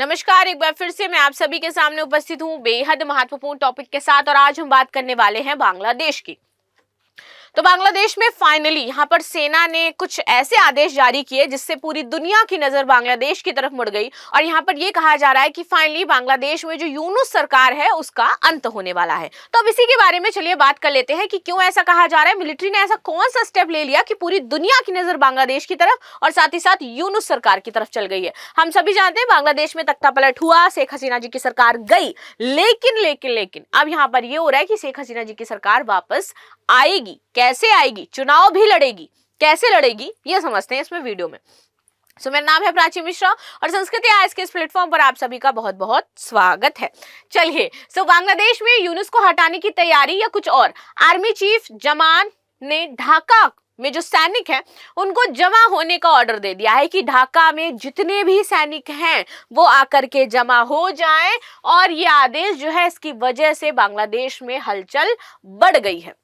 नमस्कार, एक बार फिर से मैं आप सभी के सामने उपस्थित हूँ बेहद महत्वपूर्ण टॉपिक के साथ। और आज हम बात करने वाले हैं बांग्लादेश की। तो बांग्लादेश में फाइनली यहाँ पर सेना ने कुछ ऐसे आदेश जारी किए जिससे पूरी दुनिया की नजर बांग्लादेश की तरफ मुड़ गई। और यहाँ पर ये कहा जा रहा है कि फाइनली बांग्लादेश में जो यूनुस सरकार है उसका अंत होने वाला है। तो अब इसी के बारे में चलिए बात कर लेते हैं कि क्यों ऐसा कहा जा रहा है, मिलिट्री ने ऐसा कौन सा स्टेप ले लिया कि पूरी दुनिया की नजर बांग्लादेश की तरफ और साथ ही साथ यूनुस सरकार की तरफ चल गई है। हम सभी जानते हैं बांग्लादेश में तख्ता पलट हुआ, शेख हसीना जी की सरकार गई, लेकिन अब यहाँ पर ये हो रहा है कि शेख हसीना जी की सरकार वापस आएगी। कैसे आएगी, चुनाव भी लड़ेगी, कैसे लड़ेगी ये समझते हैं इसमें वीडियो में। मेरा नाम है प्राची मिश्रा और संस्कृति आज के इस प्लेटफॉर्म पर आप सभी का बहुत बहुत स्वागत है। चलिए, बांग्लादेश में यूनुस को हटाने की तैयारी या कुछ और। आर्मी चीफ जमान ने ढाका में जो सैनिक हैं उनको जमा होने का ऑर्डर दे दिया है कि ढाका में जितने भी सैनिक हैं वो आकर के जमा हो जाएं। और ये आदेश जो है इसकी वजह से बांग्लादेश में हलचल बढ़ गई है।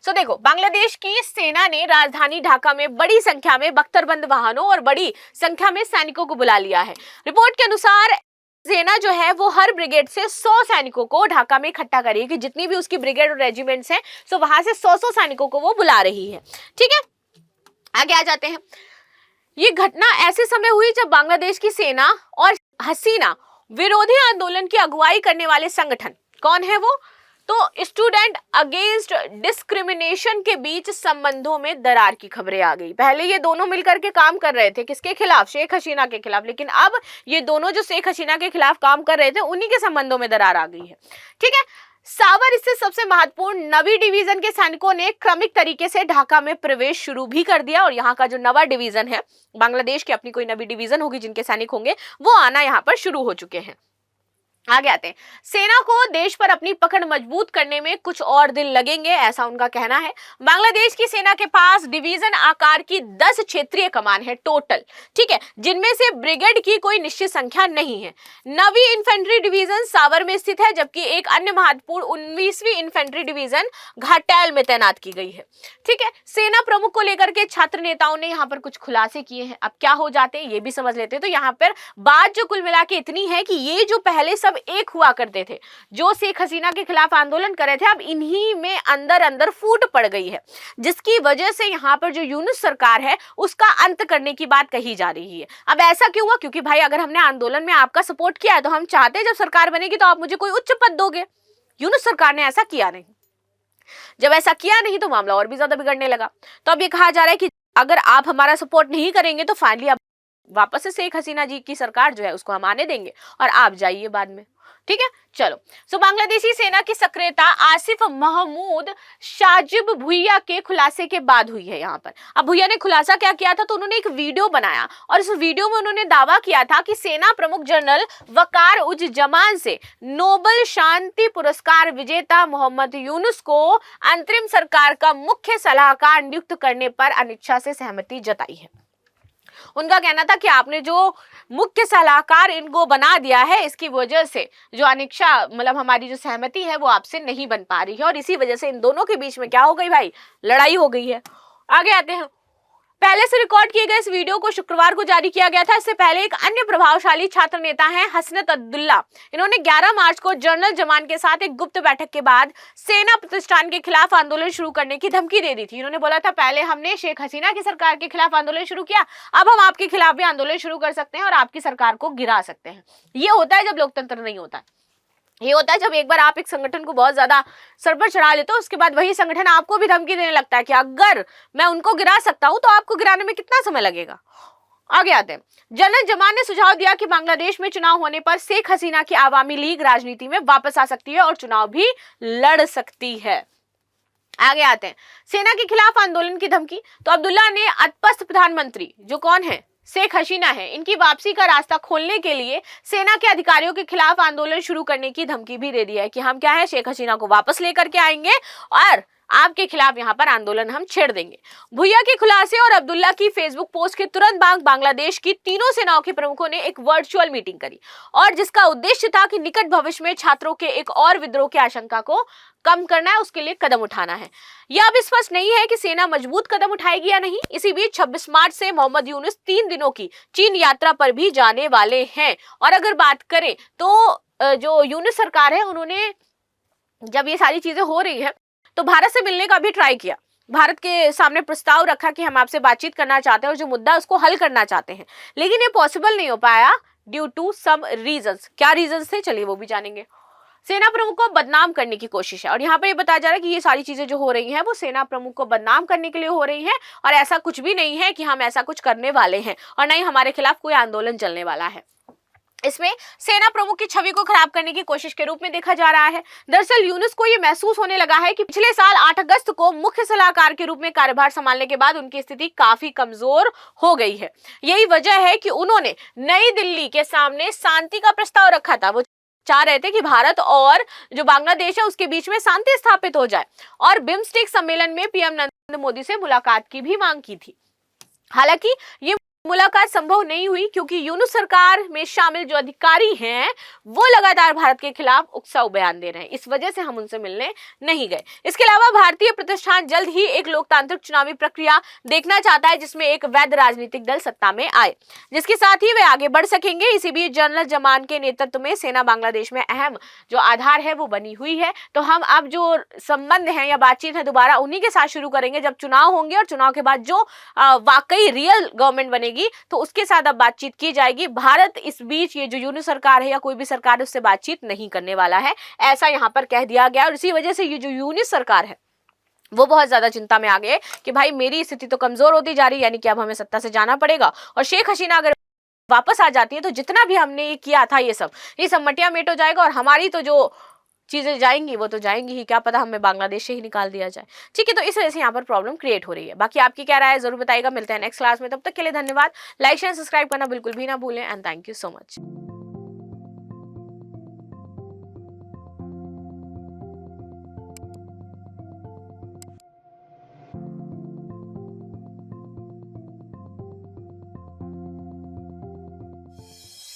देखो, बांग्लादेश की सेना ने राजधानी ढाका में बड़ी संख्या में बख्तरबंद वाहनों और बड़ी संख्या में सैनिकों को बुला लिया है। रिपोर्ट के अनुसार सेना जो है वो हर ब्रिगेड से 100 सैनिकों को ढाका में इकट्ठा करेगी। जितनी भी उसकी ब्रिगेड और रेजिमेंट्स हैं वहां से 100 सैनिकों को वो बुला रही है। ठीक है, आगे आ जाते हैं। ये घटना ऐसे समय हुई जब बांग्लादेश की सेना और हसीना विरोधी आंदोलन की अगुवाई करने वाले संगठन, कौन है वो, तो स्टूडेंट अगेंस्ट डिस्क्रिमिनेशन के बीच संबंधों में दरार की खबरें आ गई। पहले ये दोनों मिलकर के काम कर रहे थे, किसके खिलाफ, शेख हसीना के खिलाफ, लेकिन अब ये दोनों जो शेख हसीना के खिलाफ काम कर रहे थे उन्हीं के संबंधों में दरार आ गई है। ठीक है, सावर स्थित सबसे महत्वपूर्ण नवी डिवीजन के सैनिकों ने क्रमिक तरीके से ढाका में प्रवेश शुरू भी कर दिया। और यहाँ का जो नवा डिवीजन है, बांग्लादेश की अपनी कोई नवी डिवीजन होगी जिनके सैनिक होंगे, वो आना यहाँ पर शुरू हो चुके हैं। आगे आते हैं। सेना को देश पर अपनी पकड़ मजबूत करने में कुछ और दिन लगेंगे, ऐसा उनका कहना है। बांग्लादेश की सेना के पास डिवीजन आकार की 10 क्षेत्रीय कमान है टोटल, ठीक है, जिनमें से ब्रिगेड की कोई निश्चित संख्या नहीं है। नवी इन्फेंट्री डिवीजन सावर में स्थित है, जबकि एक अन्य महत्वपूर्ण 19वीं इन्फेंट्री डिवीजन घाटैल में तैनात की गई है। ठीक है, सेना प्रमुख को लेकर के छात्र नेताओं ने यहाँ पर कुछ खुलासे किए हैं। अब क्या हो जाते हैं ये भी समझ लेते हैं। तो यहाँ पर बात जो कुल मिला के इतनी है कि ये जो पहले सब एक हुआ करते थे, जो शेख हसीना के खिलाफ आंदोलन कर रहे थे, अब इन्हीं में अंदर अंदर फूट पड़ गई है, जिसकी वजह से यहाँ पर जो यूनुस सरकार है उसका अंत करने की बात कही जा रही है। अब ऐसा क्यों हुआ, क्योंकि भाई अगर हमने आंदोलन में आपका सपोर्ट किया है तो हम चाहते हैं जब सरकार बनेगी तो आप मुझे कोई उच्च पद दोगे। यूनुस सरकार ने ऐसा किया नहीं। जब ऐसा किया नहीं तो मामला और भी ज्यादा बिगड़ने लगा। तो अब ये कहा जा रहा है कि अगर आप हमारा सपोर्ट नहीं करेंगे तो फाइनली अब वापस से शेख हसीना जी की सरकार जो है उसको हम आने देंगे और आप जाइए बाद में। ठीक है, चलो। बांग्लादेशी सेना की सक्रियता आसिफ महमूद शाजिब भुइया के खुलासे के बाद हुई है। यहाँ पर अब भुइया ने खुलासा क्या किया था, तो उन्होंने एक वीडियो बनाया और इस वीडियो में उन्होंने दावा किया था कि सेना प्रमुख जनरल वकार उज जमान से नोबेल शांति पुरस्कार विजेता मोहम्मद यूनुस को अंतरिम सरकार का मुख्य सलाहकार नियुक्त करने पर अनिच्छा से सहमति जताई है। उनका कहना था कि आपने जो मुख्य सलाहकार इनको बना दिया है, इसकी वजह से जो अनिच्छा, मतलब हमारी जो सहमति है वो आपसे नहीं बन पा रही है और इसी वजह से इन दोनों के बीच में क्या हो गई भाई, लड़ाई हो गई है। आगे आते हैं। पहले से रिकॉर्ड किए गए इस वीडियो को शुक्रवार को जारी किया गया था। इससे पहले एक अन्य प्रभावशाली छात्र नेता हैं हसनत अब्दुल्ला, इन्होंने 11 मार्च को जनरल जमान के साथ एक गुप्त बैठक के बाद सेना प्रतिष्ठान के खिलाफ आंदोलन शुरू करने की धमकी दे दी थी। इन्होंने बोला था पहले हमने शेख हसीना की सरकार के खिलाफ आंदोलन शुरू किया, अब हम आपके खिलाफ भी आंदोलन शुरू कर सकते हैं और आपकी सरकार को गिरा सकते हैं। ये होता है जब लोकतंत्र नहीं होता है। ये होता है जब एक बार आप एक संगठन को बहुत ज्यादा सर पर चढ़ा लेते हो, उसके बाद वही संगठन आपको भी धमकी देने लगता है कि अगर मैं उनको गिरा सकता हूं तो आपको गिराने में कितना समय लगेगा। आगे आते हैं। जनरल जमान ने सुझाव दिया कि बांग्लादेश में चुनाव होने पर शेख हसीना की आवामी लीग राजनीति में वापस आ सकती है और चुनाव भी लड़ सकती है। आगे आते हैं। सेना के खिलाफ आंदोलन की धमकी, तो अब्दुल्ला ने अदपस्त प्रधानमंत्री जो कौन है, शेख हसीना है, इनकी वापसी का रास्ता खोलने के लिए सेना के अधिकारियों के खिलाफ आंदोलन शुरू करने की धमकी भी दे दी है कि हम क्या है, शेख हसीना को वापस लेकर के आएंगे और आपके खिलाफ यहाँ पर आंदोलन हम छेड़ देंगे। भुइया के खुलासे और अब्दुल्ला की फेसबुक पोस्ट के तुरंत बाद बांग्लादेश की तीनों सेनाओं के प्रमुखों ने एक वर्चुअल मीटिंग करी और जिसका उद्देश्य था कि निकट भविष्य में छात्रों के एक और विद्रोह की आशंका को कम करना है, उसके लिए कदम उठाना है। यह अब स्पष्ट नहीं है कि सेना मजबूत कदम उठाएगी या नहीं। इसी बीच 26 मार्च से मोहम्मद यूनुस 3 दिनों की चीन यात्रा पर भी जाने वाले हैं। और अगर बात करें तो जो यूनुस सरकार है, उन्होंने जब ये सारी चीजें हो रही है तो भारत से मिलने का भी ट्राई किया, भारत के सामने प्रस्ताव रखा कि हम आपसे बातचीत करना चाहते हैं और जो मुद्दा उसको हल करना चाहते हैं, लेकिन ये पॉसिबल नहीं हो पाया ड्यू टू सम रीजंस। क्या रीजंस थे, चलिए वो भी जानेंगे। सेना प्रमुख को बदनाम करने की कोशिश है और यहाँ पर ये बताया जा रहा है कि ये सारी चीजें जो हो रही हैं वो सेना प्रमुख को बदनाम करने के लिए हो रही हैं और ऐसा कुछ भी नहीं है कि हम ऐसा कुछ करने वाले हैं और नहीं हमारे खिलाफ कोई आंदोलन चलने वाला है। इसमें सेना प्रमुख की छवि को खराब करने की कोशिश के रूप में देखा जा रहा है। दरअसल यूनुस को यह महसूस होने लगा है कि पिछले साल 8 अगस्त को मुख्य सलाहकार के रूप में कार्यभार संभालने के बाद उनकी स्थिति काफी कमजोर हो गई है। यही वजह है कि उन्होंने नई दिल्ली के सामने शांति का प्रस्ताव रखा था। वो चाह रहे थे कि भारत और जो बांग्लादेश है उसके बीच में शांति स्थापित हो जाए और बिम्स्टेक सम्मेलन में पीएम नरेंद्र मोदी से मुलाकात की भी मांग की थी। हालांकि ये मुलाकात संभव नहीं हुई क्योंकि यूनुस सरकार में शामिल जो अधिकारी हैं वो लगातार भारत के खिलाफ उकसाऊ बयान दे रहे हैं। इस वजह से हम उनसे मिलने नहीं गए। इसके अलावा भारतीय प्रतिष्ठान जल्द ही एक लोकतांत्रिक चुनावी प्रक्रिया देखना चाहता है जिसमें एक वैध राजनीतिक दल सत्ता में आए, जिसके साथ ही वे आगे बढ़ सकेंगे। इसी बीच जनरल जमान के नेतृत्व में सेना बांग्लादेश में अहम जो आधार है वो बनी हुई है। तो हम अब जो संबंध है या बातचीत है दोबारा उन्हीं के साथ शुरू करेंगे जब चुनाव होंगे और चुनाव के बाद जो वाकई रियल गवर्नमेंट बनेगी तो उसके साथ अब बातचीत की जाएगी। भारत इस बीच ये जो यूनुस सरकार है या कोई भी सरकार है उससे बातचीत नहीं करने वाला है, ऐसा यहाँ पर कह दिया गया। और इसी वजह से ये जो यूनुस सरकार है वो बहुत ज्यादा चिंता में आ गए कि भाई मेरी स्थिति तो कमजोर होती जा रही है, यानी कि अब हमें सत्ता से जाना पड़ेगा और शेख हसीना अगर वापस आ जाती है तो जितना भी हमने ये किया था ये सब मटिया मेट हो जाएगा और हमारी तो जो चीजें जाएंगी वो तो जाएंगी ही, क्या पता हमें बांग्लादेश से ही निकाल दिया जाए। ठीक है, तो इस वजह से यहाँ पर प्रॉब्लम क्रिएट हो रही है। बाकी आपकी क्या राय है जरूर बताइएगा। मिलते हैं नेक्स्ट क्लास में, तब तक के लिए धन्यवाद। लाइक शेयर सब्सक्राइब करना बिल्कुल भी ना भूलें and thank you so much.